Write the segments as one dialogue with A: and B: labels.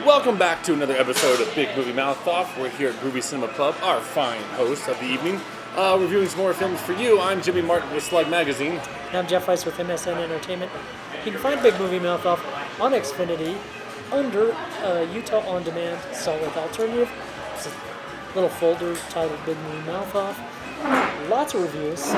A: Welcome back to another episode of Big Movie Mouth Off. We're here at Groovy Cinema Club, our fine host of the evening, reviewing some more films for you. I'm Jimmy Martin with Slug Magazine.
B: And I'm Jeff Weiss with MSN Entertainment. You can find Big Movie Mouth Off on Xfinity under Utah On Demand Solid Alternative. It's a little folder titled Big Movie Mouth Off. Lots of reviews.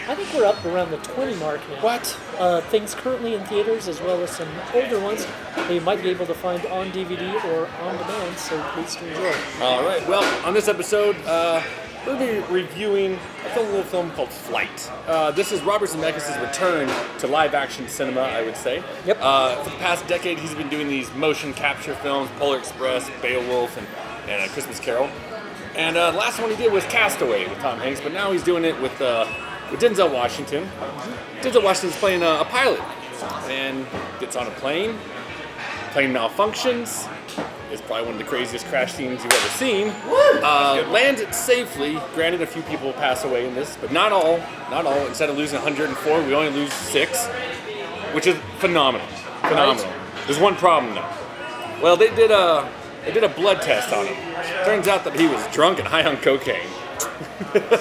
B: I think we're up around the 20 mark now.
A: What?
B: Things currently in theaters, as well as some older ones that you might be able to find on DVD or on demand, so please do enjoy.
A: All right, well, on this episode, we'll be reviewing a little film called Flight. This is Robert Zemeckis' return to live-action cinema, I would say.
B: Yep.
A: For the past decade, he's been doing these motion capture films, Polar Express, Beowulf, and A Christmas Carol. And the last one he did was Castaway with Tom Hanks, but now he's doing it with Denzel Washington. Denzel Washington's playing a pilot and gets on a plane. Plane malfunctions. It's probably one of the craziest crash scenes you've ever seen. Lands it safely. Granted, a few people pass away in this, but not all. Not all. Instead of losing 104, we only lose 6, which is phenomenal. Phenomenal. Right. There's one problem though. Well, they did a blood test on him. Turns out that he was drunk and high on cocaine.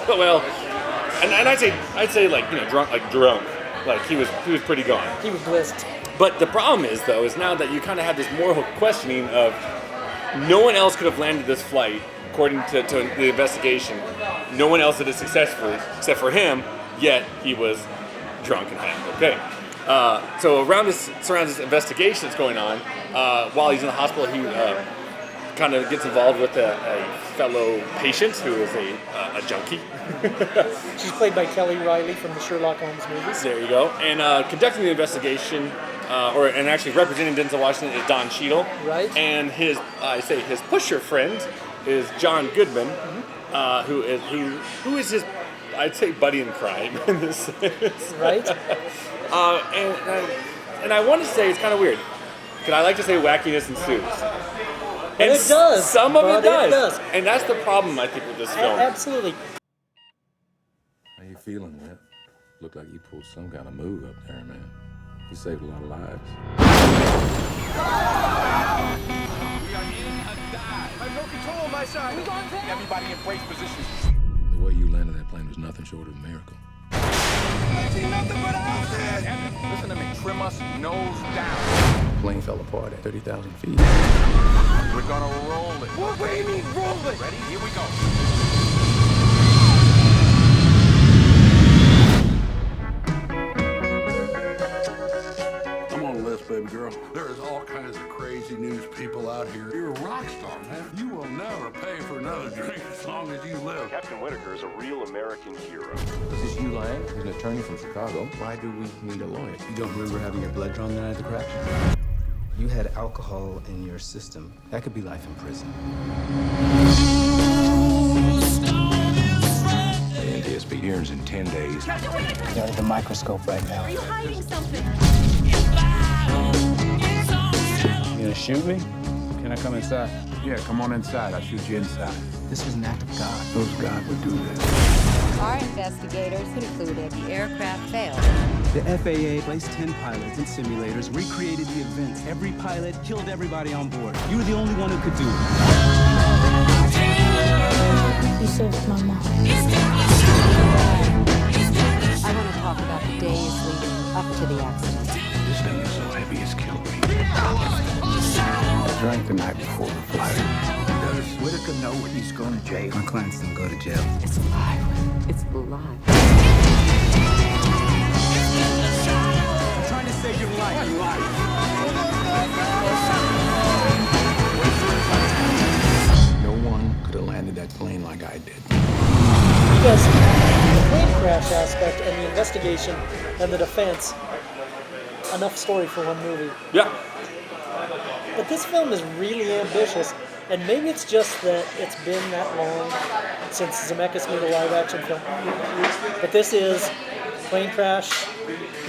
A: Well. And I'd say like, you know, drunk, like he was pretty gone.
B: He was blitzed.
A: But the problem is though, is now that you kind of have this moral questioning of no one else could have landed this flight according to the investigation. No one else did it successfully except for him. Yet he was drunk and high on cocaine. So surrounds this investigation that's going on. While he's in the hospital, he kind of gets involved with a fellow patient who is a junkie.
B: She's played by Kelly Riley from the Sherlock Holmes movies.
A: There you go. And conducting the investigation, and actually representing Denzel Washington is Don Cheadle.
B: Right.
A: And his pusher friend is John Goodman, who is his, I'd say, buddy in crime in this sense.
B: Right.
A: And I want to say it's kind of weird, because I like to say wackiness ensues.
B: And it does.
A: Some of it does. And that's the problem, I think, with this film.
B: Absolutely.
C: How you feeling, man? Looked like you pulled some kind of move up there, man. You saved a lot of lives.
D: We are in a dive. I have no control on my side. We going down. Everybody in brace positions.
C: The way you landed that plane was nothing short of a miracle.
D: I see nothing but houses. Listen to me. Trim us nose down.
C: Plane fell apart at 30,000 feet.
D: We're gonna roll it. What do you mean roll it? Ready? Here we go.
E: I'm on the list, baby girl. There's all kinds of crazy news people out here. You're a rock star, man. You will never pay for another drink as long as you live.
F: Captain Whitaker is a real American hero.
C: This is Hugh Lang. He's an attorney from Chicago. Why do we need a lawyer?
G: You don't remember having your blood drawn the night of the crash? You had alcohol in your system. That could be life in prison.
C: The NTSB hearings in 10 days.
G: You're under the microscope right now.
H: Are you hiding something?
G: You gonna shoot me? Can I come inside?
E: Yeah, come on inside. I'll shoot you inside.
G: This was an act of God.
E: Those God would do this.
H: Our investigators concluded the aircraft failed.
I: The FAA placed 10 pilots in simulators, recreated the events. Every pilot killed everybody on board. You were the only one who could do it.
H: You saved my mom. I want to talk about the days leading up to the accident.
E: This thing is so heavy it's killed me. I drank the night before the flight. Does Whitaker know he's going to jail?
I: My clients don't go to jail.
H: It's alive. It's alive.
I: I'm trying to save your life.
C: No one could have landed that plane like I did.
B: Because the plane crash aspect and the investigation and the defense, enough story for one movie.
A: Yeah.
B: But this film is really ambitious, and maybe it's just that it's been that long since Zemeckis made a live-action film. But this is plane crash,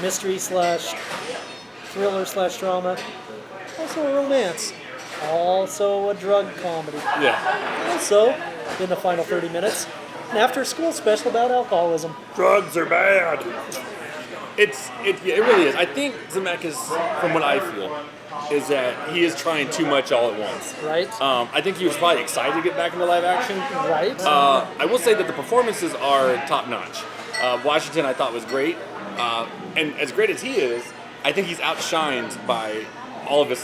B: mystery slash thriller slash drama, also a romance, also a drug comedy.
A: Yeah.
B: Also, in the final 30 minutes, an after-school special about alcoholism.
A: Drugs are bad. It really is. I think Zemeckis, from what I feel, is that he is trying too much all at once.
B: Right.
A: I think he was probably excited to get back into live action.
B: Right.
A: I will say that the performances are top notch. Washington I thought was great, and as great as he is, I think he's outshined by all of his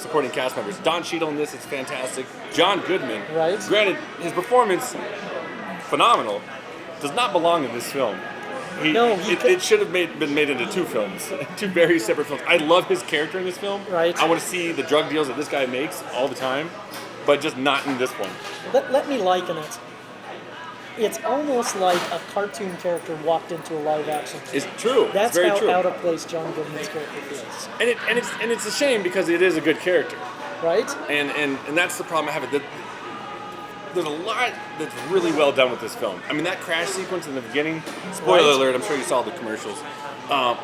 A: supporting cast members. Don Cheadle in this is fantastic. John Goodman.
B: Right.
A: Granted, his performance, phenomenal, does not belong in this film. It should have been made into two films, two very separate films. I love his character in this film.
B: Right.
A: I want to see the drug deals that this guy makes all the time, but just not in this one.
B: Let me liken it. It's almost like a cartoon character walked into a live action film.
A: It's true.
B: That's
A: it's very
B: how
A: true.
B: out of place John Goodman's character feels.
A: And it's a shame because it is a good character.
B: Right.
A: And that's the problem I have. There's a lot that's really well done with this film. I mean, that crash sequence in the beginning. Spoiler alert! I'm sure you saw the commercials.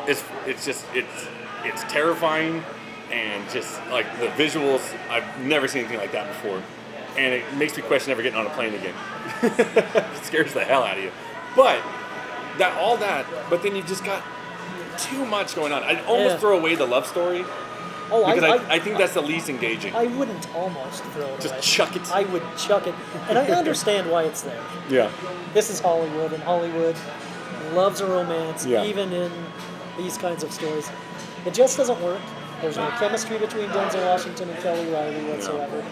A: It's terrifying, and just like the visuals. I've never seen anything like that before, and it makes me question ever getting on a plane again. It scares the hell out of you. But but then you just got too much going on. I'd almost throw away the love story.
B: Oh,
A: because I think that's the least engaging.
B: I wouldn't almost throw it away.
A: Just chuck it.
B: I would chuck it. And I understand why it's there.
A: Yeah.
B: This is Hollywood, and Hollywood loves a romance,
A: Yeah.
B: even in these kinds of stories. It just doesn't work. There's no chemistry between Denzel Washington and Kelly Riley whatsoever.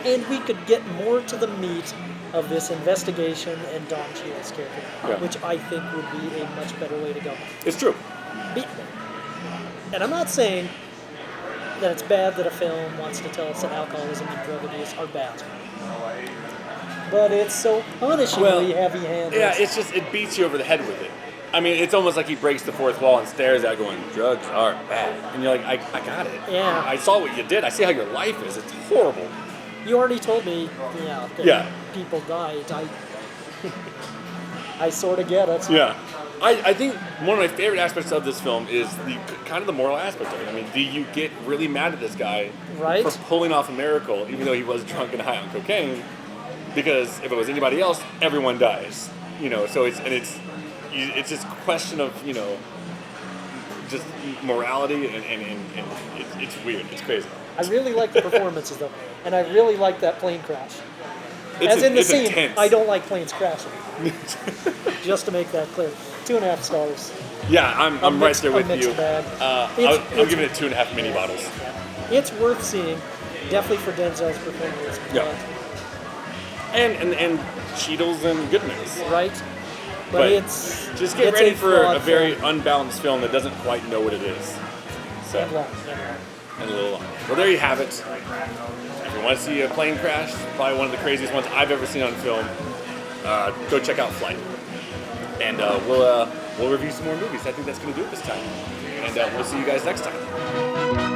B: And we could get more to the meat of this investigation and Don Cheadle's character, which I think would be a much better way to go.
A: It's true.
B: And I'm not saying that it's bad that a film wants to tell us that alcoholism and drug abuse are bad. But it's so punishingly heavy-handed.
A: Yeah, it beats you over the head with it. I mean, it's almost like he breaks the fourth wall and stares at it going, drugs are bad. And you're like, I got it.
B: Yeah.
A: I saw what you did. I see how your life is. It's horrible.
B: You already told me, that people died. I sort of get it.
A: Yeah. I think one of my favorite aspects of this film is the moral aspect of it. I mean, do you get really mad at this guy for pulling off a miracle, even though he was drunk and high on cocaine? Because if it was anybody else, everyone dies. So it's just a question of just morality and it's weird. It's crazy.
B: I really like the performances though, and I really like that plane crash. As in the scene, intense. I don't like planes crashing. Just to make that clear. 2.5 stars.
A: Yeah, I'm right there with you.
B: I'm
A: giving it 2.5 mini bottles.
B: Yeah. It's worth seeing, definitely for Denzel's performance.
A: Yeah. And Cheadle's and Goodman's.
B: Right. But
A: it's just get ready for a very unbalanced film that doesn't quite know what it is. So.
B: And long.
A: And a little long. Well, there you have it. If you want to see a plane crash, probably one of the craziest ones I've ever seen on film, go check out Flight. And we'll review some more movies. I think that's going to do it this time. And we'll see you guys next time.